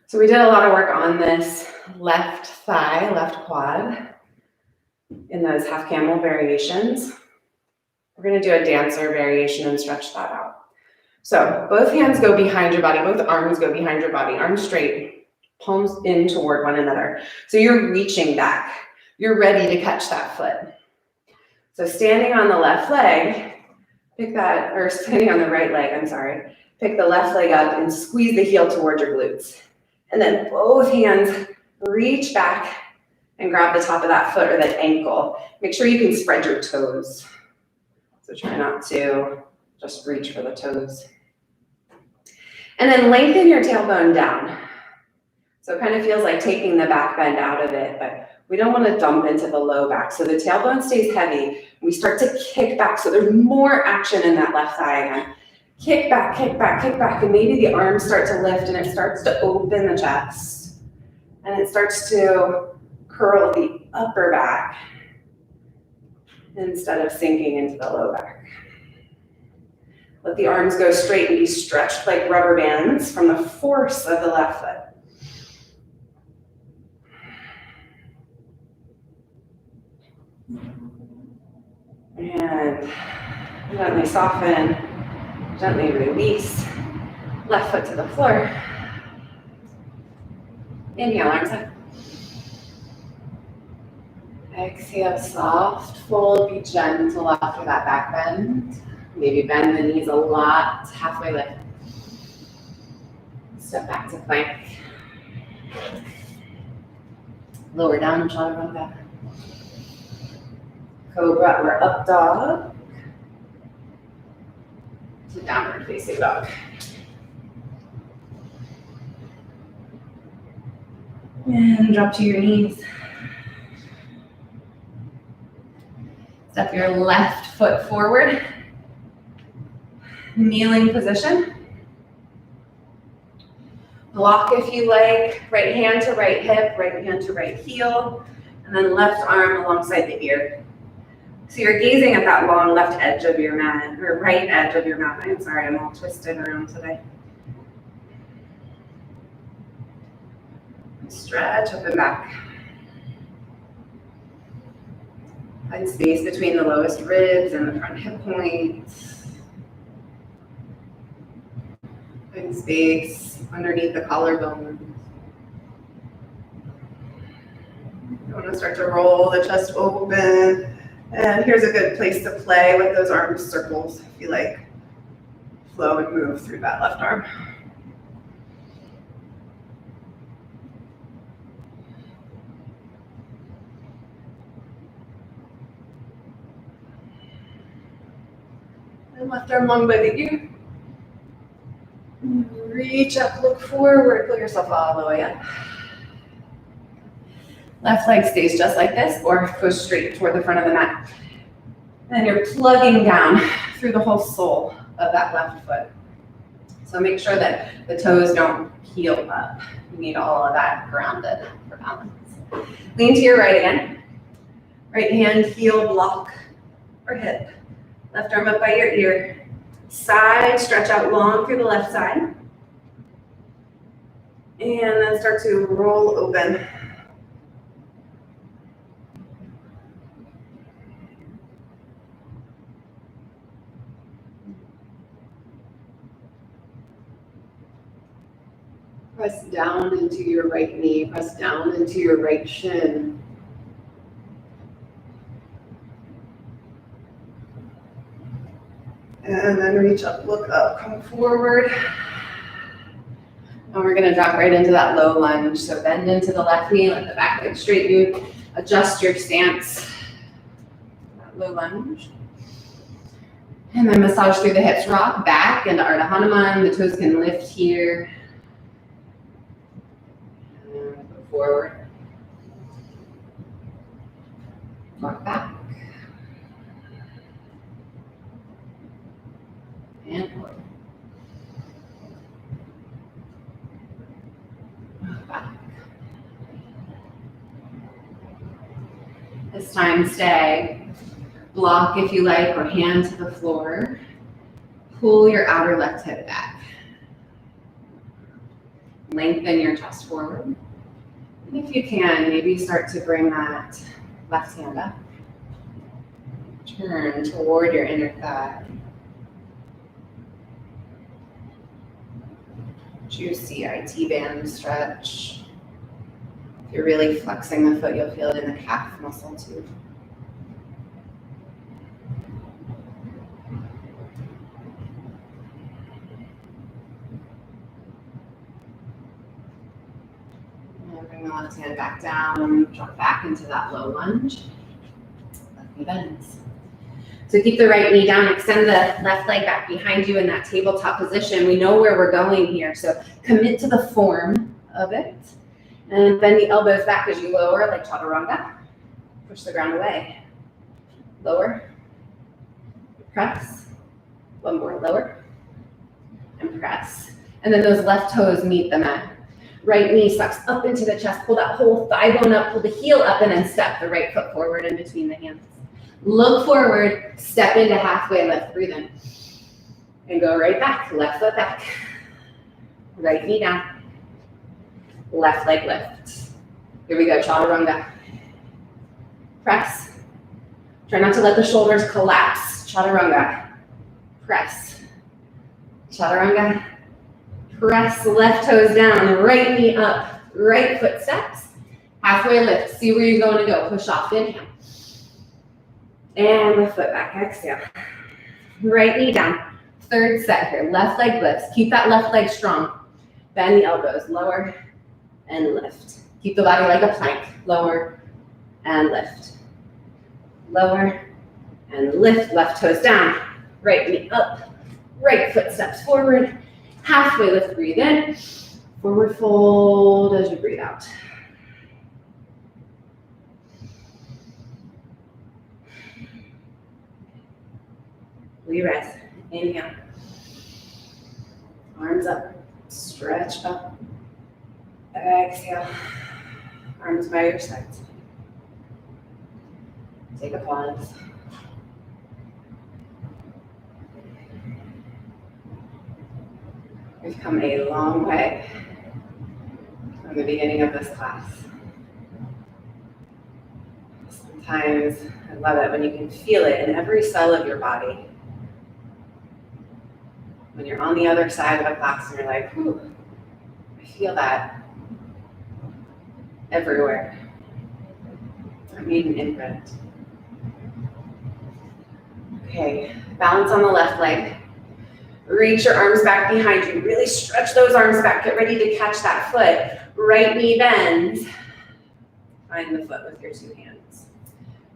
So we did a lot of work on this left thigh, left quad in those half camel variations. We're going to do a dancer variation and stretch that out. So both hands go behind your body, both arms go behind your body, arms straight, palms in toward one another. So you're reaching back. You're ready to catch that foot. So standing on the left leg, standing on the right leg, I'm sorry. Pick the left leg up and squeeze the heel toward your glutes. And then both hands reach back and grab the top of that foot or that ankle. Make sure you can spread your toes. So try not to just reach for the toes. And then lengthen your tailbone down. So it kind of feels like taking the back bend out of it, but we don't want to dump into the low back. So the tailbone stays heavy. We start to kick back. So there's more action in that left thigh again. Kick back, kick back, kick back. And maybe the arms start to lift and it starts to open the chest. And it starts to curl the upper back instead of sinking into the low back. Let the arms go straight and be stretched like rubber bands from the force of the left foot. And gently soften, gently release. Left foot to the floor. Inhale, arms up. Exhale, soft fold, be gentle after that back bend. Maybe bend the knees a lot, halfway lift. Step back to plank. Lower down, chaturanga. Cobra or up dog. To downward facing dog. And drop to your knees. Step your left foot forward. Kneeling position. Block if you like. Right hand to right hip, right hand to right heel, and then left arm alongside the ear. So you're gazing at that long left edge of your mat, or right edge of your mat. I'm sorry, I'm all twisted around today. Stretch up and back. Find space between the lowest ribs and the front hip points. Find space underneath the collarbone. You want to start to roll the chest open. And here's a good place to play with those arm circles if you like. Flow and move through that left arm. And left arm long by the ear. Reach up, look forward, pull yourself all the way up. Left leg stays just like this, or goes straight toward the front of the mat. And you're plugging down through the whole sole of that left foot. So make sure that the toes don't heel up. You need all of that grounded for balance. Lean to your right again. Right hand, heel, block, or hip. Left arm up by your ear. Side stretch out long through the left side. And then start to roll open. Press down into your right knee. Press down into your right shin. And then reach up, look up, come forward. And we're gonna drop right into that low lunge. So bend into the left knee, let the back leg straighten. Adjust your stance. That low lunge. And then massage through the hips, rock back into Ardha Hanuman. The toes can lift here. And go forward. Rock back. And forward. Back. This time stay. Block if you like, or hand to the floor. Pull your outer left hip back. Lengthen your chest forward. And if you can, maybe start to bring that left hand up. Turn toward your inner thigh. Juicy IT band stretch. If you're really flexing the foot, you'll feel it in the calf muscle too. And bring the left hand back down, drop back into that low lunge. Left knee bends. So keep the right knee down, extend the left leg back behind you in that tabletop position. We know where we're going here, so commit to the form of it. And bend the elbows back as you lower, like chaturanga. Push the ground away. Lower. Press. One more, lower. And press. And then those left toes meet the mat. Right knee sucks up into the chest. Pull that whole thigh bone up, pull the heel up, and then step the right foot forward in between the hands. Look forward, step into halfway lift, breathe in. And go right back, left foot back. Right knee down. Left leg lift. Here we go, chaturanga. Press. Try not to let the shoulders collapse. Chaturanga. Press. Chaturanga. Press, left toes down, right knee up, right foot steps. Halfway lift, see where you're going to go. Push off, inhale. And lift foot back, exhale. Right knee down. Third set here, left leg lifts. Keep that left leg strong. Bend the elbows, lower and lift. Keep the body like a plank, lower and lift. Lower and lift, left toes down. Right knee up, right foot steps forward. Halfway lift, breathe in. Forward fold as you breathe out. We rest. Inhale. Arms up. Stretch up. Exhale. Arms by your sides. Take a pause. We've come a long way from the beginning of this class. Sometimes I love it when you can feel it in every cell of your body. When you're on the other side of a class and you're like, whew, I feel that everywhere. I made an imprint. Okay, balance on the left leg. Reach your arms back behind you. Really stretch those arms back. Get ready to catch that foot. Right knee bends. Find the foot with your two hands.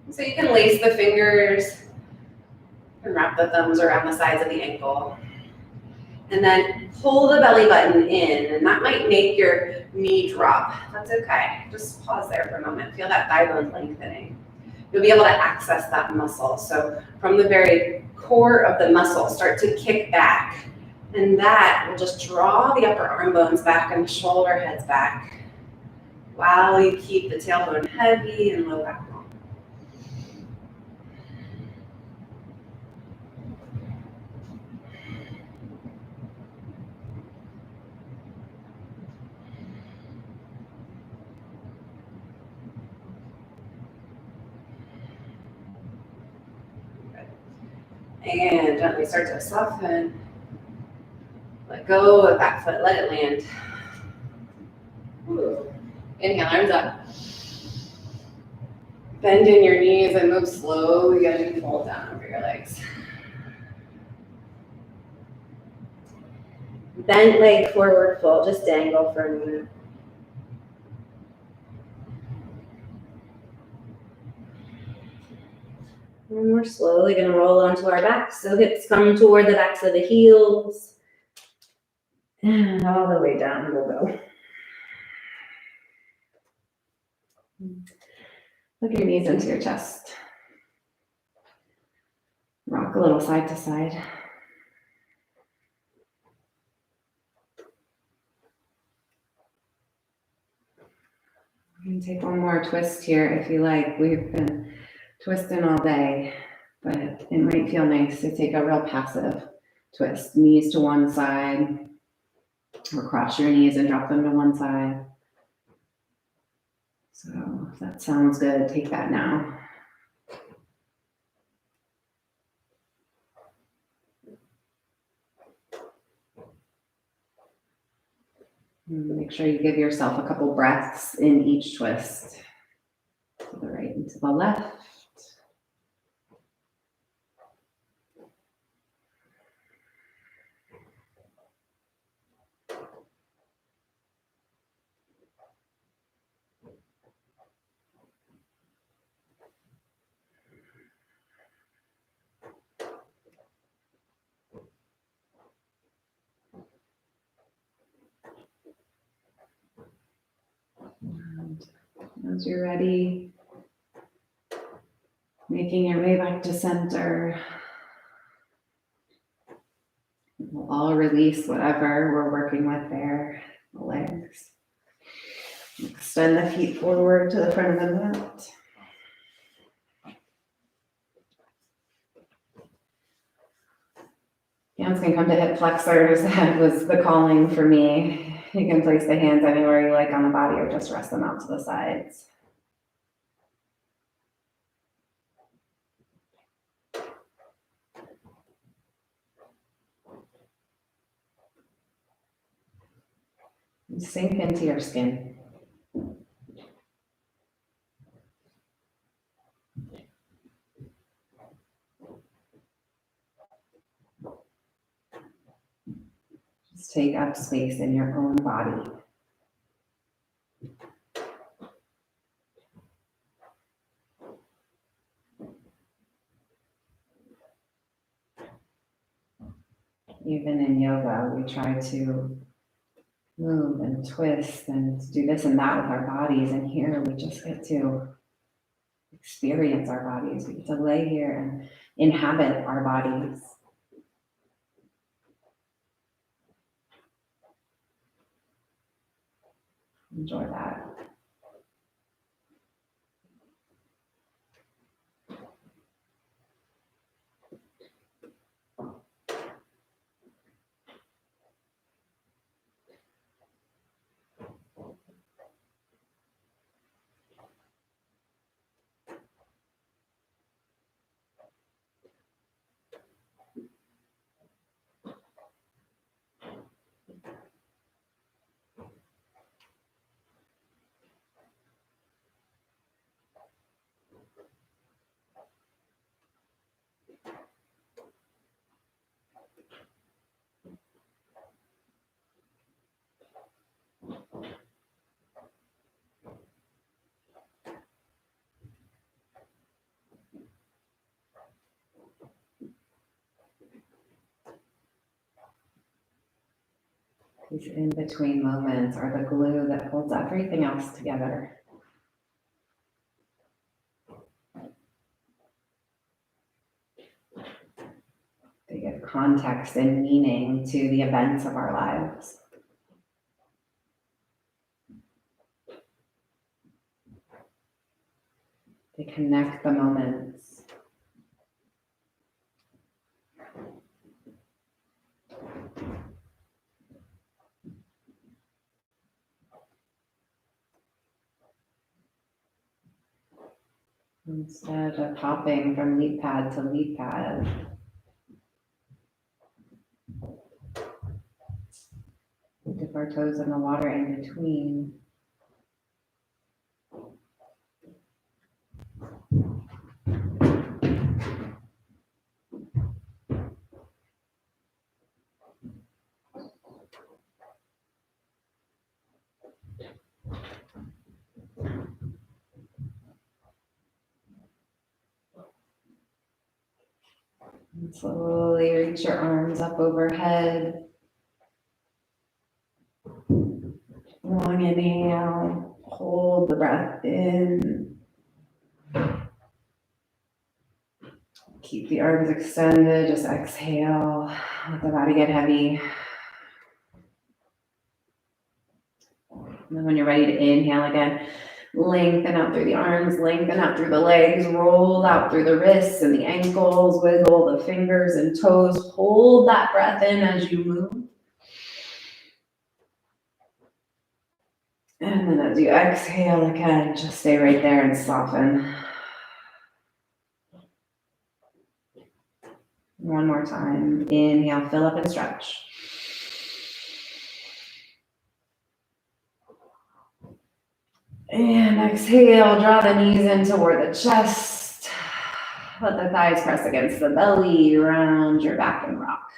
So you can lace the fingers and wrap the thumbs around the sides of the ankle. And then pull the belly button in, and that might make your knee drop. That's okay. Just pause there for a moment. Feel that thigh bone lengthening. You'll be able to access that muscle. So from the very core of the muscle, start to kick back. And that will just draw the upper arm bones back and the shoulder heads back while you keep the tailbone heavy and low back long. And gently start to soften. Let go of that foot, let it land. Ooh. Inhale, arms up. Bend in your knees and move slowly as you fold down over your legs. Bent leg forward fold, just dangle for a minute. And we're slowly going to roll onto our backs. So hips come toward the backs of the heels. And all the way down we'll go. Look your knees into your chest. Rock a little side to side. You can take one more twist here if you like. We've been twisting all day, but it might feel nice to take a real passive twist. Knees to one side, or cross your knees and drop them to one side. So if that sounds good, take that now. Make sure you give yourself a couple breaths in each twist. To the right and to the left. And as you're ready, making your way back to center. We'll all release whatever we're working with there, the legs. Extend the feet forward to the front of the mat. Hands can come to hip flexors. That was the calling for me. You can place the hands anywhere you like on the body or just rest them out to the sides. And sink into your skin. take up space in your own body. Even in yoga, we try to move and twist and do this and that with our bodies. And here we just get to experience our bodies. We get to lay here and inhabit our bodies. Enjoy that. These in-between moments are the glue that holds everything else together. They give context and meaning to the events of our lives. They connect the moments. Instead of hopping from leap pad to leap pad, we dip our toes in the water in between. And slowly reach your arms up overhead. Long inhale, hold the breath in. Keep the arms extended, just exhale, let the body get heavy. And then when you're ready to inhale again, lengthen out through the arms, lengthen out through the legs, roll out through the wrists and the ankles, wiggle the fingers and toes, hold that breath in as you move. And then as you exhale again, just stay right there and soften. One more time. Inhale, fill up and stretch. And exhale, draw the knees in toward the chest. Let the thighs press against the belly, round your back and rock.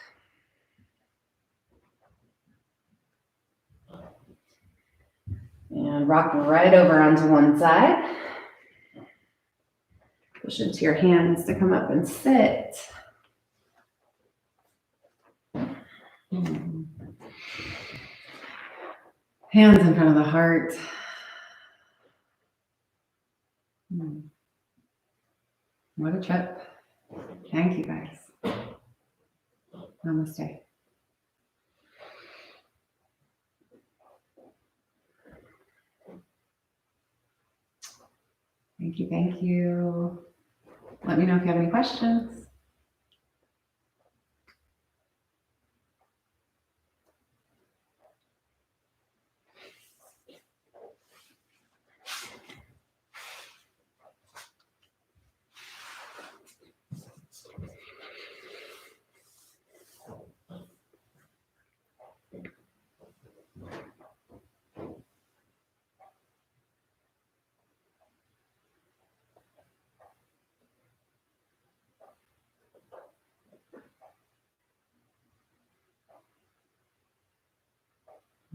And rock right over onto one side. Push into your hands to come up and sit. Hands in front of the heart. What a trip. Thank you guys. Namaste. Thank you, thank you. Let me know if you have any questions.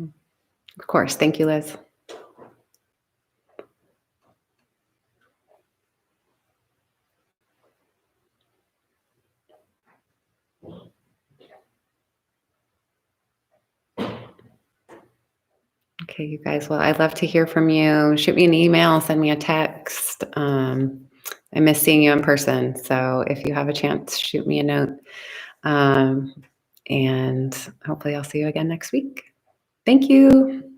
Of course. Thank you, Liz. Okay, you guys. Well, I'd love to hear from you. Shoot me an email, send me a text. I miss seeing you in person. So if you have a chance, shoot me a note. And hopefully I'll see you again next week. Thank you.